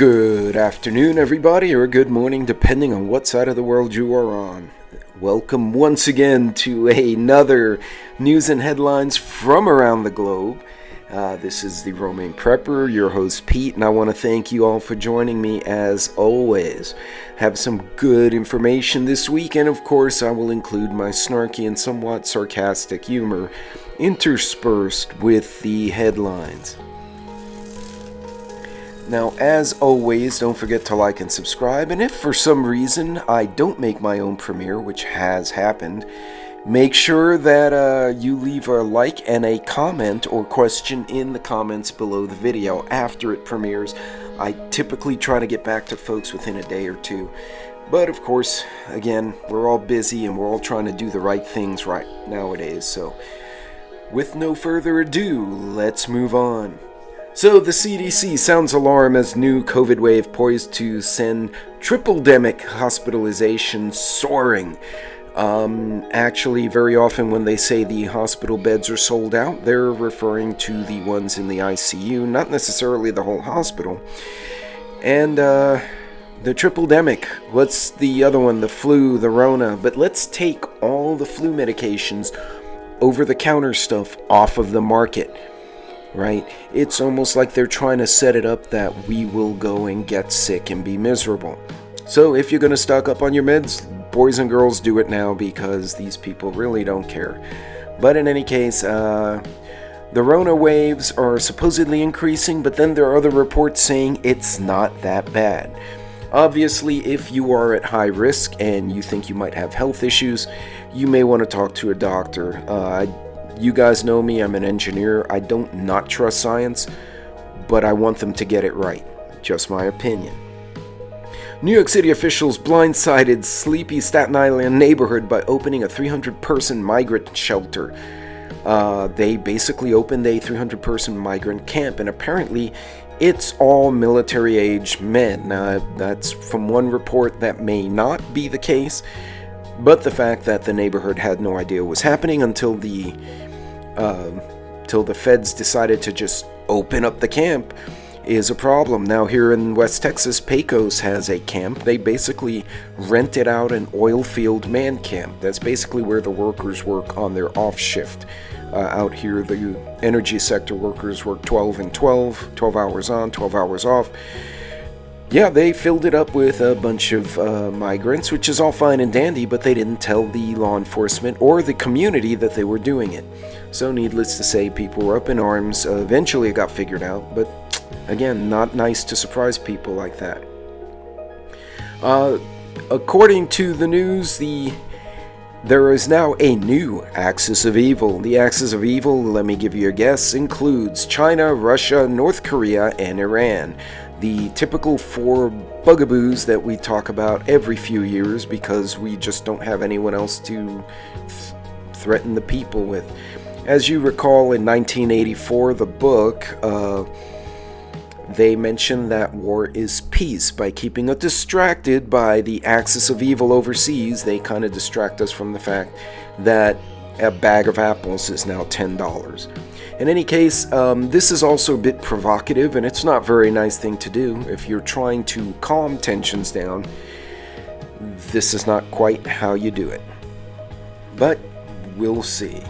Good afternoon, everybody, or good morning, depending on what side of the world you are on. Welcome once again to another news and headlines from around the globe. This is the Roaming Prepper, your host Pete, and I want to thank you all for joining me as always. Have some good information this week, and of course I will include my snarky and somewhat sarcastic humor interspersed with the headlines. Now, as always, don't forget to like and subscribe, and if for some reason I don't make my own premiere, which has happened, make sure that you leave a like and a comment or question in the comments below the video after it premieres. I typically try to get back to folks within a day or two, but of course, again, we're all busy and we're all trying to do the right things right nowadays, so with no further ado, let's move on. So the CDC Sounds Alarm as new COVID wave poised to send triple-demic hospitalization soaring. Actually, very often when they say the hospital beds are sold out, they're referring to the ones in the ICU, not necessarily the whole hospital. And the triple-demic, what's the other one? The flu, the Rona. But let's take all the flu medications, over-the-counter stuff, off of the market. Right? It's almost like they're trying to set it up that we will go and get sick and be miserable. So if you're going to stock up on your meds, boys and girls, do it now because these people really don't care. But in any case, the Rona waves are supposedly increasing, but then there are other reports saying it's not that bad. Obviously, if you are at high risk and you think you might have health issues, you may want to talk to a doctor. You guys know me, I'm an engineer. I don't not trust science, but I want them to get it right. Just my opinion. New York City officials blindsided sleepy Staten Island neighborhood by opening a 300-person migrant shelter. They basically opened a 300-person migrant camp, and apparently it's all military-age men. That's from one report that may not be the case, but the fact that the neighborhood had no idea what was happening until the feds decided to just open up the camp is a problem. Now here in West Texas, Pecos has a camp. They basically rented out an oil field man camp. That's basically where the workers work on their off shift. Out here, the energy sector workers work 12 and 12 hours on, 12 hours off. Yeah, they filled it up with a bunch of migrants, which is all fine and dandy, but they didn't tell the law enforcement or the community that they were doing it. So needless to say, people were up in arms. Eventually it got figured out, but again, not nice to surprise people like that. According to the news, there is now a new axis of evil. The axis of evil, let me give you a guess, includes China, Russia, North Korea, and Iran. The typical four bugaboos that we talk about every few years because we just don't have anyone else to threaten the people with. As you recall, in 1984, the book, they mentioned that war is peace. By keeping us distracted by the axis of evil overseas, they kind of distract us from the fact that a bag of apples is now $10. In any case, this is also a bit provocative, and it's not a very nice thing to do. If you're trying to calm tensions down, this is not quite how you do it. But we'll see.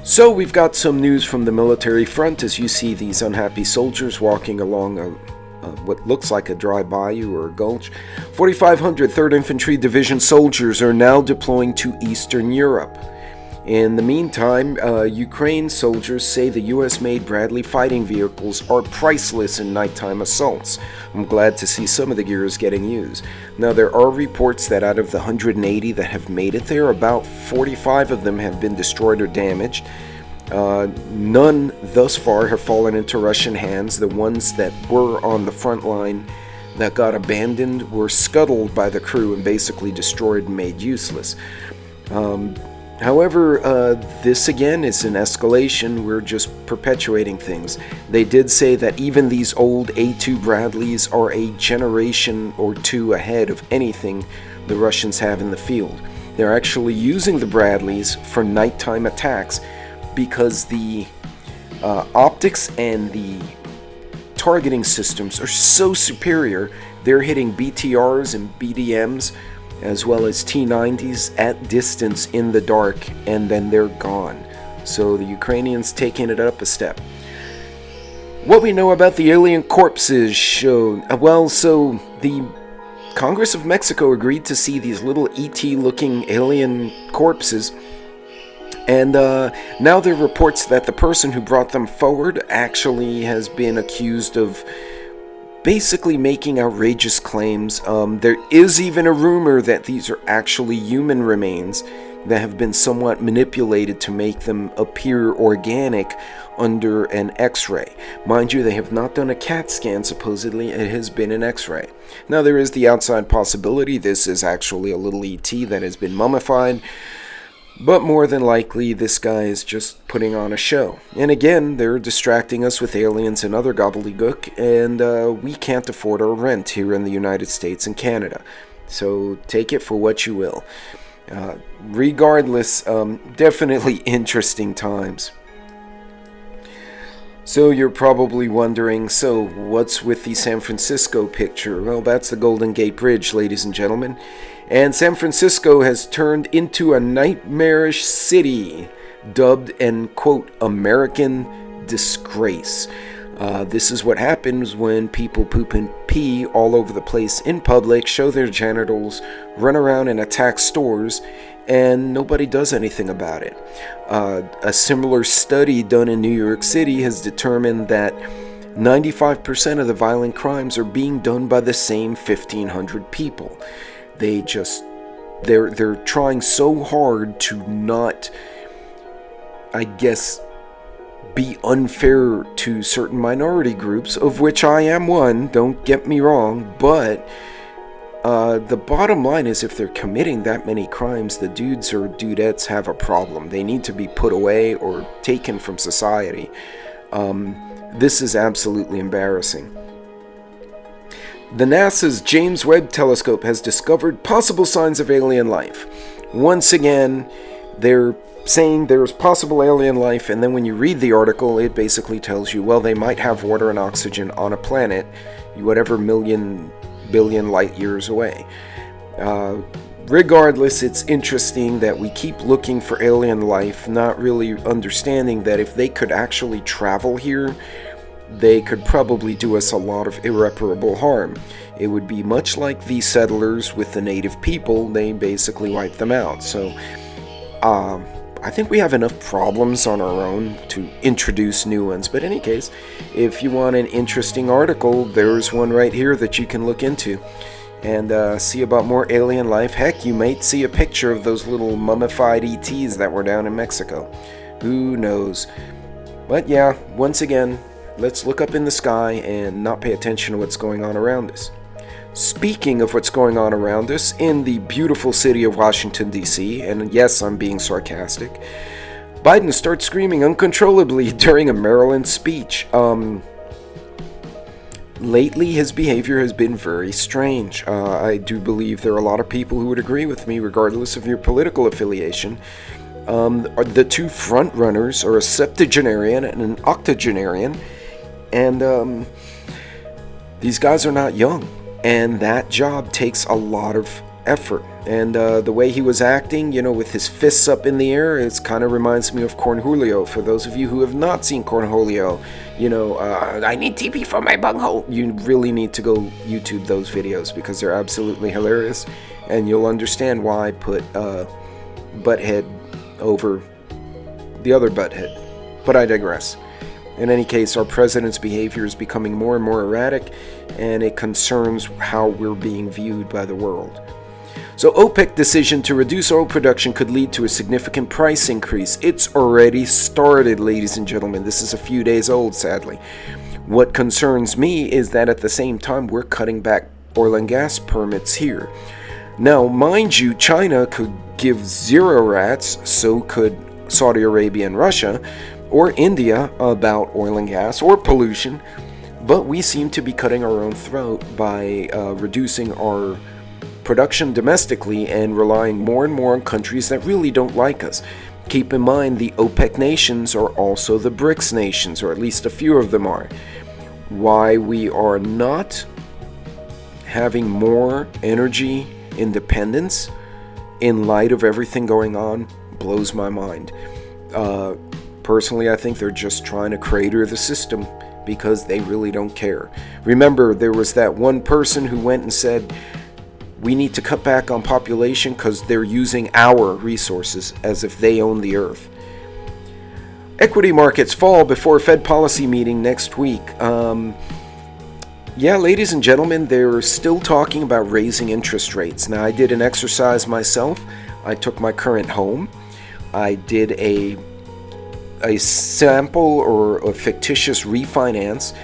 So we've got some news from the military front as you see these unhappy soldiers walking along what looks like a dry bayou or a gulch. 4,500 3rd Infantry Division soldiers are now deploying to Eastern Europe. In the meantime, Ukraine soldiers say the US-made Bradley fighting vehicles are priceless in nighttime assaults. I'm glad to see some of the gear is getting used. Now, there are reports that out of the 180 that have made it there, about 45 of them have been destroyed or damaged. None thus far have fallen into Russian hands. The ones that were on the front line that got abandoned were scuttled by the crew and basically destroyed and made useless. However, this again is an escalation. We're just perpetuating things. They did say that even these old A2 Bradleys are a generation or two ahead of anything the Russians have in the field. They're actually using the Bradleys for nighttime attacks because the optics and the targeting systems are so superior. They're hitting BTRs and BDMs as well as T-90s at distance in the dark, and then they're gone. So the Ukrainians taking it up a step. What we know about the alien corpses show, so the Congress of Mexico agreed to see these little ET-looking alien corpses, and now there are reports that the person who brought them forward actually has been accused of basically making outrageous claims. There is even a rumor that these are actually human remains that have been somewhat manipulated to make them appear organic under an X-ray. Mind you, they have not done a CAT scan. Supposedly it has been an X-ray. Now there is the outside possibility this is actually a little ET that has been mummified, but more than likely this guy is just putting on a show. And again, they're distracting us with aliens and other gobbledygook, and we can't afford our rent here in the United States and Canada. So take it for what you will. Regardless, definitely interesting times. So you're probably wondering, so what's with the San Francisco picture? Well, that's the Golden Gate Bridge, ladies and gentlemen. And San Francisco has turned into a nightmarish city, dubbed an, quote, American disgrace. This is what happens when people poop and pee all over the place in public, show their genitals, run around and attack stores, and nobody does anything about it. A similar study done in New York City has determined that 95% of the violent crimes are being done by the same 1,500 people. They're trying so hard to not, I guess, be unfair to certain minority groups, of which I am one, don't get me wrong, but the bottom line is if they're committing that many crimes, the dudes or dudettes have a problem. They need to be put away or taken from society. This is absolutely embarrassing. The NASA's James Webb Telescope has discovered possible signs of alien life. Once again, they're saying there's possible alien life, and then when you read the article, it basically tells you, well, they might have water and oxygen on a planet, whatever billion light years away. Regardless, it's interesting that we keep looking for alien life, not really understanding that if they could actually travel here, they could probably do us a lot of irreparable harm. It would be much like the settlers with the native people. They basically wiped them out. So I think we have enough problems on our own to introduce new ones. But in any case, if you want an interesting article, there's one right here that you can look into and see about more alien life. Heck, you might see a picture of those little mummified ETs that were down in Mexico. Who knows? But yeah, once again, let's look up in the sky and not pay attention to what's going on around us. Speaking of what's going on around us in the beautiful city of Washington, D.C., and yes, I'm being sarcastic, Biden starts screaming uncontrollably during a Maryland speech. Lately, his behavior has been very strange. I do believe there are a lot of people who would agree with me, regardless of your political affiliation. The two front runners are a septuagenarian and an octogenarian, and these guys are not young. And that job takes a lot of effort. And the way he was acting, with his fists up in the air, it kind of reminds me of Cornholio. For those of you who have not seen Cornholio, I need TP for my bunghole. You really need to go YouTube those videos because they're absolutely hilarious. And you'll understand why I put Butthead over the other Butthead. But I digress. In any case, our president's behavior is becoming more and more erratic, and it concerns how we're being viewed by the world. So OPEC decision to reduce oil production could lead to a significant price increase. It's already started, ladies and gentlemen. This is a few days old, sadly. What concerns me is that at the same time, we're cutting back oil and gas permits here. Now, mind you, China could give zero rats, so could Saudi Arabia and Russia, or India about oil and gas or pollution, but we seem to be cutting our own throat by reducing our production domestically and relying more and more on countries that really don't like us. Keep in mind the OPEC nations are also the BRICS nations, or at least a few of them are. Why we are not having more energy independence in light of everything going on blows my mind. Personally, I think they're just trying to crater the system because they really don't care. Remember, there was that one person who went and said, we need to cut back on population because they're using our resources as if they own the earth. Equity markets fall before Fed policy meeting next week. Yeah, ladies and gentlemen, they're still talking about raising interest rates. Now, I did an exercise myself. I took my current home. I did a sample or a fictitious refinance,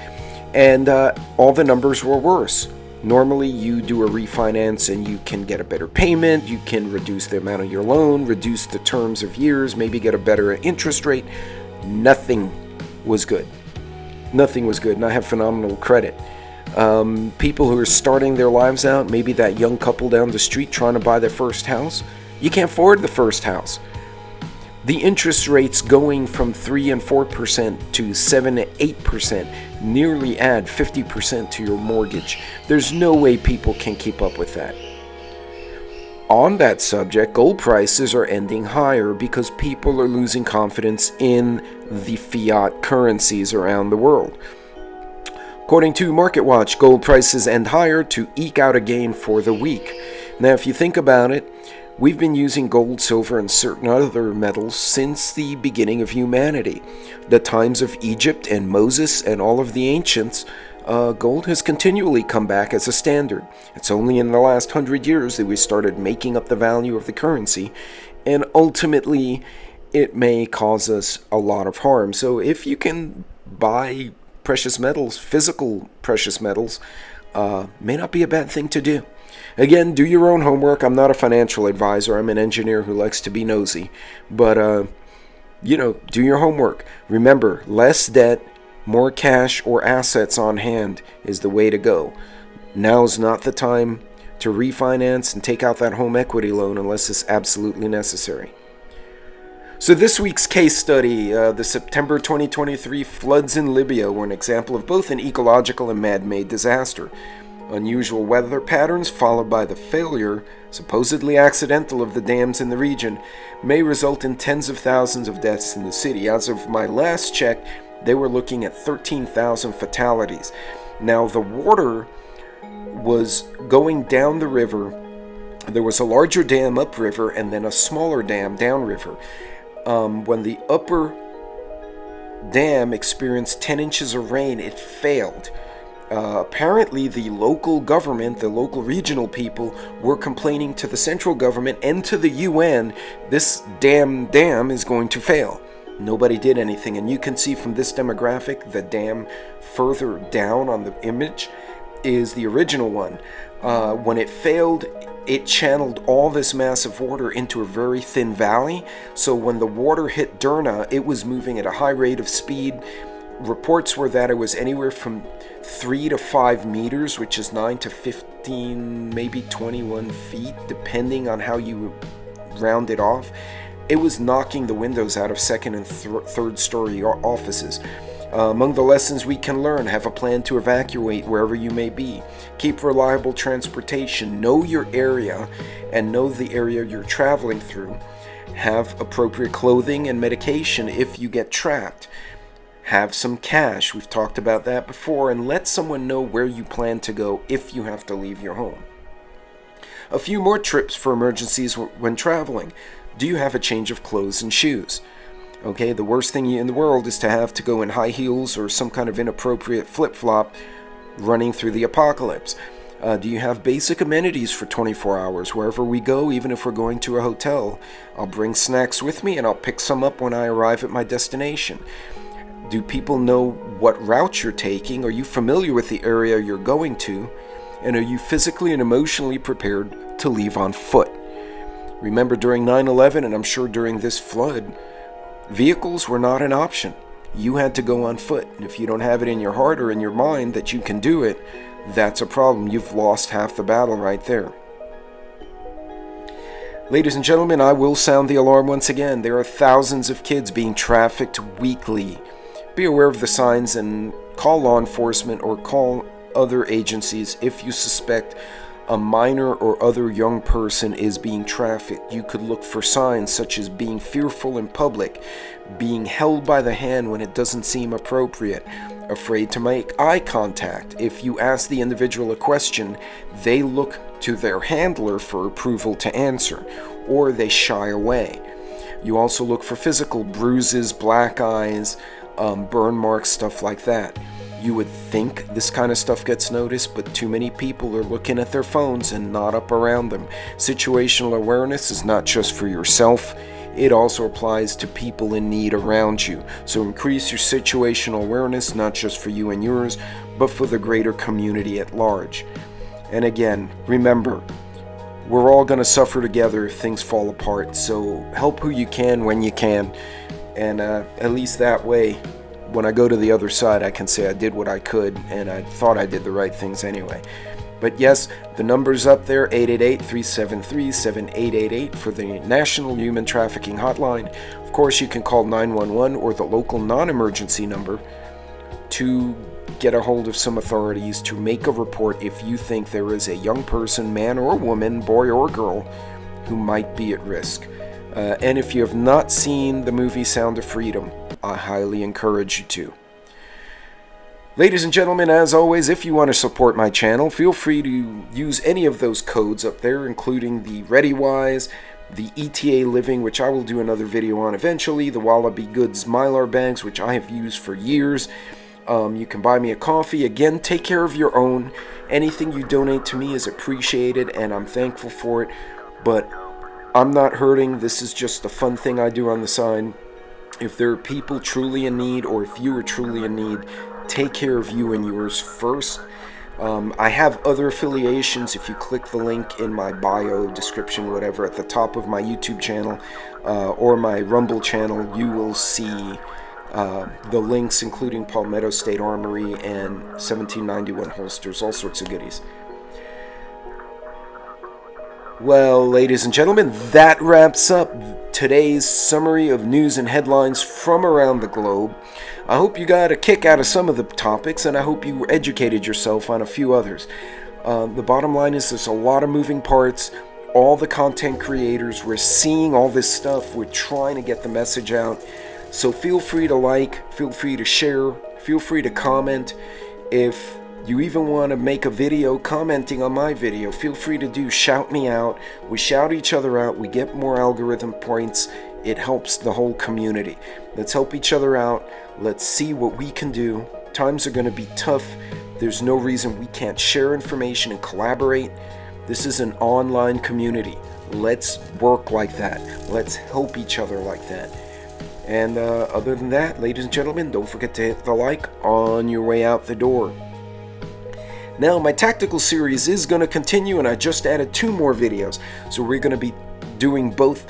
and all the numbers were worse. Normally, you do a refinance and you can get a better payment, you can reduce the amount of your loan, reduce the terms of years, maybe get a better interest rate. Nothing was good. Nothing was good, and I have phenomenal credit. People who are starting their lives out, maybe that young couple down the street trying to buy their first house, you can't afford the first house. The interest rates going from 3 and 4% to 7 to 8% nearly add 50% to your mortgage. There's no way people can keep up with that. On that subject, gold prices are ending higher because people are losing confidence in the fiat currencies around the world. According to MarketWatch, gold prices end higher to eke out a gain for the week. Now, if you think about it, we've been using gold, silver, and certain other metals since the beginning of humanity. The times of Egypt and Moses and all of the ancients, gold has continually come back as a standard. It's only in the last 100 years that we started making up the value of the currency, and ultimately it may cause us a lot of harm. So if you can buy precious metals, physical precious metals, may not be a bad thing to do. Again, do your own homework. I'm not a financial advisor. I'm an engineer who likes to be nosy. But, do your homework. Remember, less debt, more cash or assets on hand is the way to go. Now's not the time to refinance and take out that home equity loan unless it's absolutely necessary. So this week's case study, the September 2023 floods in Libya, were an example of both an ecological and man-made disaster. Unusual weather patterns followed by the failure, supposedly accidental, of the dams in the region may result in tens of thousands of deaths in the city. As of my last check, they were looking at 13,000 fatalities. Now, the water was going down the river. There was a larger dam upriver and then a smaller dam downriver. When the upper dam experienced 10 inches of rain, it failed. Apparently the local government, the local regional people, were complaining to the central government and to the UN, this dam is going to fail. Nobody did anything, and you can see from this demographic, the dam further down on the image is the original one. When it failed, it channeled all this massive water into a very thin valley, so when the water hit Derna, it was moving at a high rate of speed. Reports were that it was anywhere from 3 to 5 meters, which is 9 to 15, maybe 21 feet, depending on how you round it off. It was knocking the windows out of second and third story offices. Among the lessons we can learn: have a plan to evacuate wherever you may be. Keep reliable transportation. Know your area and know the area you're traveling through. Have appropriate clothing and medication if you get trapped. Have some cash, we've talked about that before, and let someone know where you plan to go if you have to leave your home. A few more trips for emergencies when traveling. Do you have a change of clothes and shoes? Okay, the worst thing in the world is to have to go in high heels or some kind of inappropriate flip-flop running through the apocalypse. Do you have basic amenities for 24 hours wherever we go, even if we're going to a hotel? I'll bring snacks with me and I'll pick some up when I arrive at my destination. Do people know what route you're taking? Are you familiar with the area you're going to? And are you physically and emotionally prepared to leave on foot? Remember, during 9/11, and I'm sure during this flood, vehicles were not an option. You had to go on foot. And if you don't have it in your heart or in your mind that you can do it, that's a problem. You've lost half the battle right there. Ladies and gentlemen, I will sound the alarm once again. There are thousands of kids being trafficked weekly. Be aware of the signs and call law enforcement or call other agencies if you suspect a minor or other young person is being trafficked. You could look for signs such as being fearful in public, being held by the hand when it doesn't seem appropriate, afraid to make eye contact. If you ask the individual a question, they look to their handler for approval to answer, or they shy away. You also look for physical bruises, black eyes, burn marks, stuff like that. You would think this kind of stuff gets noticed, but too many people are looking at their phones and not up around them. Situational awareness is not just for yourself, it also applies to people in need around you. So increase your situational awareness, not just for you and yours, but for the greater community at large. And again, remember, we're all going to suffer together if things fall apart, so help who you can when you can, and at least that way, when I go to the other side, I can say I did what I could, and I thought I did the right things anyway. But yes, the number's up there, 888-373-7888 for the National Human Trafficking Hotline. Of course, you can call 911 or the local non-emergency number to get a hold of some authorities to make a report if you think there is a young person, man or woman, boy or girl, who might be at risk. And if you have not seen the movie Sound of Freedom, I highly encourage you to. Ladies and gentlemen, as always, if you want to support my channel, feel free to use any of those codes up there, including the ReadyWise, the ETA Living, which I will do another video on eventually, the Wallaby Goods Mylar bags, which I have used for years. You can buy me a coffee. Again, take care of your own. Anything you donate to me is appreciated, and I'm thankful for it. But I'm not hurting. This is just a fun thing I do on the side. If there are people truly in need, or if you are truly in need, take care of you and yours first. I have other affiliations. If you click the link in my bio, description, whatever, at the top of my YouTube channel or my Rumble channel, you will see the links, including Palmetto State Armory and 1791 holsters, all sorts of goodies. Well, ladies and gentlemen, that wraps up today's summary of news and headlines from around the globe. I hope you got a kick out of some of the topics, and I hope you educated yourself on a few others. The bottom line is there's a lot of moving parts. All the content creators, we're seeing all this stuff. We're trying to get the message out. So feel free to like, feel free to share, feel free to comment. If you even want to make a video commenting on my video, feel free to do. Shout me out. We shout each other out. We get more algorithm points. It helps the whole community. Let's help each other out. Let's see what we can do. Times are going to be tough. There's no reason we can't share information and collaborate. This is an online community. Let's work like that. Let's help each other like that. And other than that, ladies and gentlemen, don't forget to hit the like on your way out the door. Now, my tactical series is going to continue, and I just added 2 more videos. So we're going to be doing both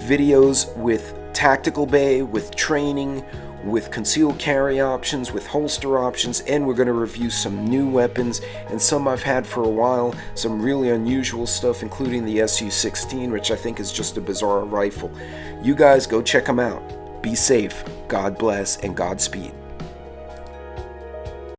videos with tactical bay, with training, with concealed carry options, with holster options, and we're going to review some new weapons and some I've had for a while, some really unusual stuff, including the SU-16, which I think is just a bizarre rifle. You guys go check them out. Be safe, God bless, and Godspeed.